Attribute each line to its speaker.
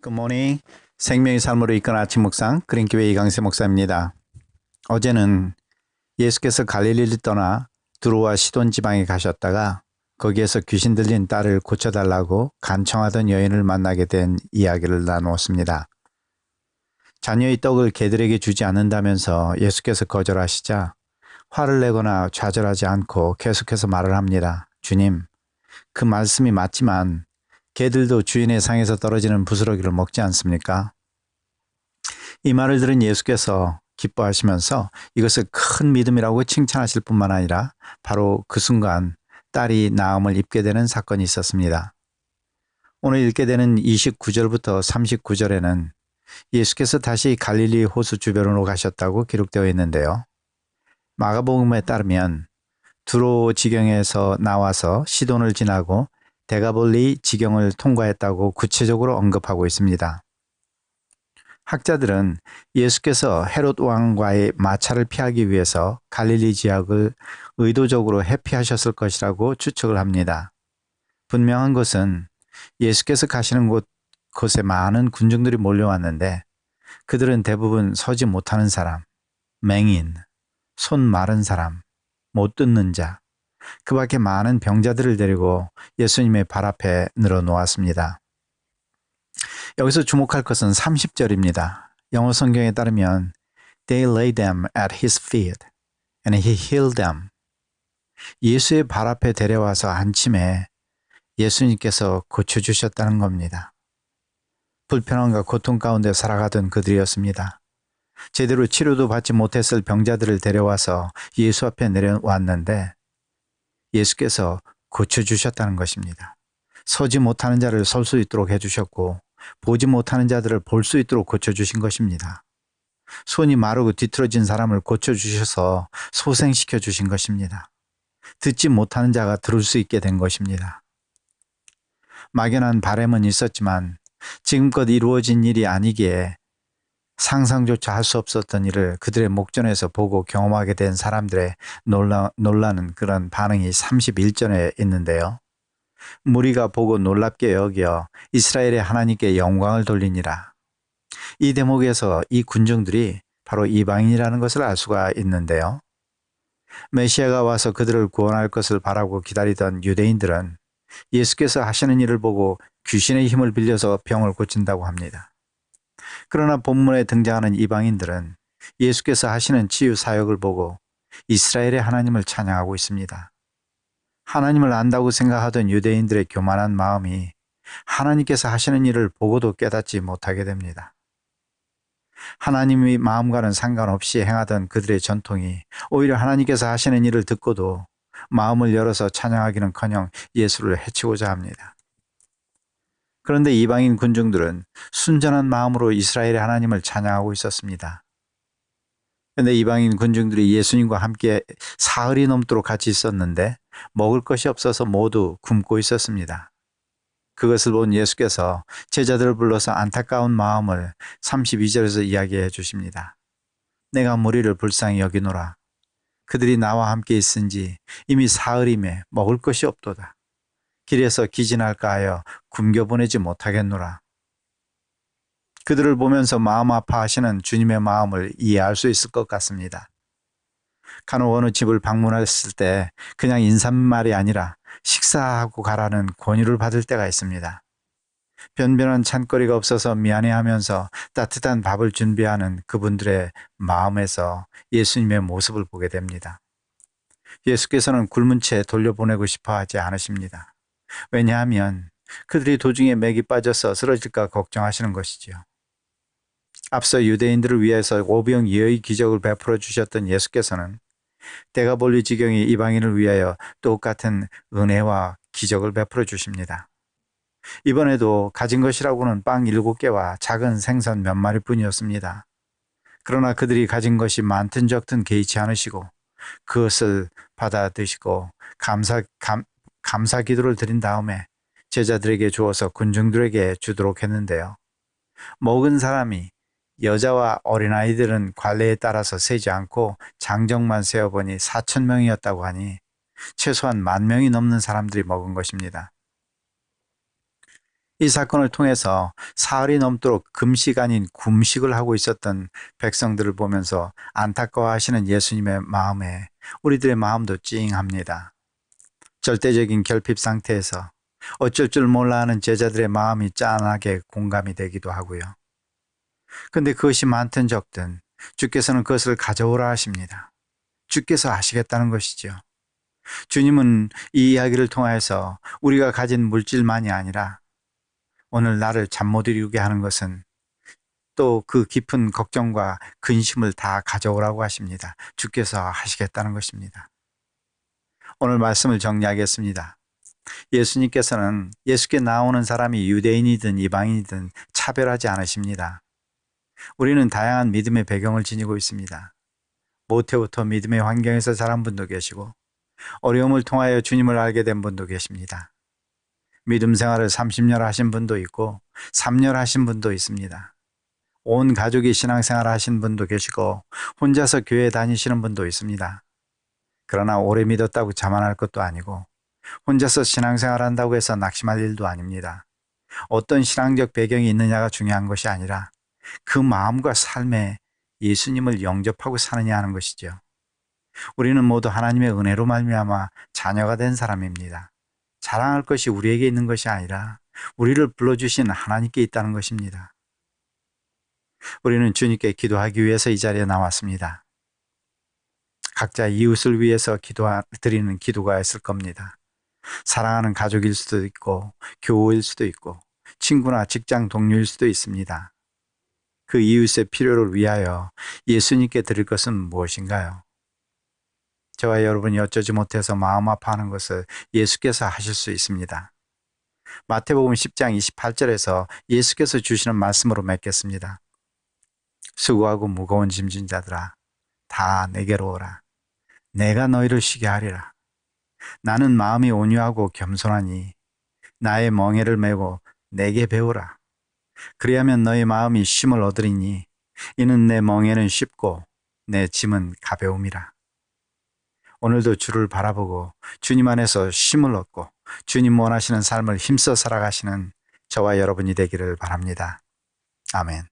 Speaker 1: 굿모닝. 생명의 삶으로 이끌어 아침 묵상 그린교회 이강세 목사입니다. 어제는 예수께서 갈릴리를 떠나 두로와 시돈 지방에 가셨다가 거기에서 귀신 들린 딸을 고쳐달라고 간청하던 여인을 만나게 된 이야기를 나누었습니다. 자녀의 떡을 개들에게 주지 않는다면서 예수께서 거절하시자 화를 내거나 좌절하지 않고 계속해서 말을 합니다. 주님, 그 말씀이 맞지만 개들도 주인의 상에서 떨어지는 부스러기를 먹지 않습니까? 이 말을 들은 예수께서 기뻐하시면서 이것을 큰 믿음이라고 칭찬하실 뿐만 아니라 바로 그 순간 딸이 나음을 입게 되는 사건이 있었습니다. 오늘 읽게 되는 29절부터 39절에는 예수께서 다시 갈릴리 호수 주변으로 가셨다고 기록되어 있는데요. 마가복음에 따르면 두로 지경에서 나와서 시돈을 지나고 데가볼리 지경을 통과했다고 구체적으로 언급하고 있습니다. 학자들은 예수께서 헤롯 왕과의 마찰을 피하기 위해서 갈릴리 지역을 의도적으로 회피하셨을 것이라고 추측을 합니다. 분명한 것은 예수께서 가시는 곳에 많은 군중들이 몰려왔는데 그들은 대부분 서지 못하는 사람, 맹인, 손 마른 사람, 못 듣는 자, 그 밖에 많은 병자들을 데리고 예수님의 발 앞에 늘어놓았습니다. 여기서 주목할 것은 30절입니다. 영어 성경에 따르면 They laid them at his feet and he healed them. 예수의 발 앞에 데려와서 앉힘에 예수님께서 고쳐주셨다는 겁니다. 불편함과 고통 가운데 살아가던 그들이었습니다. 제대로 치료도 받지 못했을 병자들을 데려와서 예수 앞에 내려왔는데 예수께서 고쳐주셨다는 것입니다. 서지 못하는 자를 설 수 있도록 해주셨고 보지 못하는 자들을 볼 수 있도록 고쳐주신 것입니다. 손이 마르고 뒤틀어진 사람을 고쳐주셔서 소생시켜 주신 것입니다. 듣지 못하는 자가 들을 수 있게 된 것입니다. 막연한 바람은 있었지만 지금껏 이루어진 일이 아니기에 상상조차 할 수 없었던 일을 그들의 목전에서 보고 경험하게 된 사람들의 놀라는 그런 반응이 31절에 있는데요. 무리가 보고 놀랍게 여겨 이스라엘의 하나님께 영광을 돌리니라. 이 대목에서 이 군중들이 바로 이방인이라는 것을 알 수가 있는데요. 메시아가 와서 그들을 구원할 것을 바라고 기다리던 유대인들은 예수께서 하시는 일을 보고 귀신의 힘을 빌려서 병을 고친다고 합니다. 그러나 본문에 등장하는 이방인들은 예수께서 하시는 치유 사역을 보고 이스라엘의 하나님을 찬양하고 있습니다. 하나님을 안다고 생각하던 유대인들의 교만한 마음이 하나님께서 하시는 일을 보고도 깨닫지 못하게 됩니다. 하나님의 마음과는 상관없이 행하던 그들의 전통이 오히려 하나님께서 하시는 일을 듣고도 마음을 열어서 찬양하기는커녕 예수를 해치고자 합니다. 그런데 이방인 군중들은 순전한 마음으로 이스라엘의 하나님을 찬양하고 있었습니다. 그런데 이방인 군중들이 예수님과 함께 사흘이 넘도록 같이 있었는데 먹을 것이 없어서 모두 굶고 있었습니다. 그것을 본 예수께서 제자들을 불러서 안타까운 마음을 32절에서 이야기해 주십니다. 내가 무리를 불쌍히 여기노라. 그들이 나와 함께 있은지 이미 사흘임에 먹을 것이 없도다. 길에서 기진할까 하여 굶겨보내지 못하겠노라. 그들을 보면서 마음 아파하시는 주님의 마음을 이해할 수 있을 것 같습니다. 간혹 어느 집을 방문했을 때 그냥 인사말이 아니라 식사하고 가라는 권유를 받을 때가 있습니다. 변변한 찬거리가 없어서 미안해하면서 따뜻한 밥을 준비하는 그분들의 마음에서 예수님의 모습을 보게 됩니다. 예수께서는 굶은 채 돌려보내고 싶어 하지 않으십니다. 왜냐하면 그들이 도중에 맥이 빠져서 쓰러질까 걱정하시는 것이지요. 앞서 유대인들을 위해서 오병이어의 기적을 베풀어 주셨던 예수께서는 데가볼리 지경의 이방인을 위하여 똑같은 은혜와 기적을 베풀어 주십니다. 이번에도 가진 것이라고는 빵 7개와 작은 생선 몇 마리 뿐이었습니다. 그러나 그들이 가진 것이 많든 적든 개의치 않으시고 그것을 받아 드시고 감사 기도를 드린 다음에 제자들에게 주어서 군중들에게 주도록 했는데요. 먹은 사람이 여자와 어린아이들은 관례에 따라서 세지 않고 장정만 세어보니 4,000명이었다고 하니 최소한 10,000명이 넘는 사람들이 먹은 것입니다. 이 사건을 통해서 사흘이 넘도록 금식 아닌 금식을 하고 있었던 백성들을 보면서 안타까워하시는 예수님의 마음에 우리들의 마음도 찡합니다. 절대적인 결핍 상태에서 어쩔 줄 몰라 하는 제자들의 마음이 짠하게 공감이 되기도 하고요. 근데 그것이 많든 적든 주께서는 그것을 가져오라 하십니다. 주께서 하시겠다는 것이죠. 주님은 이 이야기를 통해서 우리가 가진 물질만이 아니라 오늘 나를 잠 못 이루게 하는 것은 또 그 깊은 걱정과 근심을 다 가져오라고 하십니다. 주께서 하시겠다는 것입니다. 오늘 말씀을 정리하겠습니다. 예수님께서는 예수께 나오는 사람이 유대인이든 이방인이든 차별하지 않으십니다. 우리는 다양한 믿음의 배경을 지니고 있습니다. 모태부터 믿음의 환경에서 자란 분도 계시고 어려움을 통하여 주님을 알게 된 분도 계십니다. 믿음 생활을 30년 하신 분도 있고 3년 하신 분도 있습니다. 온 가족이 신앙생활을 하신 분도 계시고 혼자서 교회 다니시는 분도 있습니다. 그러나 오래 믿었다고 자만할 것도 아니고 혼자서 신앙생활 한다고 해서 낙심할 일도 아닙니다. 어떤 신앙적 배경이 있느냐가 중요한 것이 아니라 그 마음과 삶에 예수님을 영접하고 사느냐 하는 것이죠. 우리는 모두 하나님의 은혜로 말미암아 자녀가 된 사람입니다. 자랑할 것이 우리에게 있는 것이 아니라 우리를 불러주신 하나님께 있다는 것입니다. 우리는 주님께 기도하기 위해서 이 자리에 나왔습니다. 각자 이웃을 위해서 드리는 기도가 있을 겁니다. 사랑하는 가족일 수도 있고 교우일 수도 있고 친구나 직장 동료일 수도 있습니다. 그 이웃의 필요를 위하여 예수님께 드릴 것은 무엇인가요? 저와 여러분이 어쩌지 못해서 마음 아파하는 것을 예수께서 하실 수 있습니다. 마태복음 10장 28절에서 예수께서 주시는 말씀으로 맺겠습니다. 수고하고 무거운 짐진 자들아 다 내게로 오라. 내가 너희를 쉬게 하리라. 나는 마음이 온유하고 겸손하니 나의 멍에를 메고 내게 배우라. 그리하면 너희 마음이 쉼을 얻으리니 이는 내 멍에는 쉽고 내 짐은 가벼움이라. 오늘도 주를 바라보고 주님 안에서 쉼을 얻고 주님 원하시는 삶을 힘써 살아가시는 저와 여러분이 되기를 바랍니다. 아멘.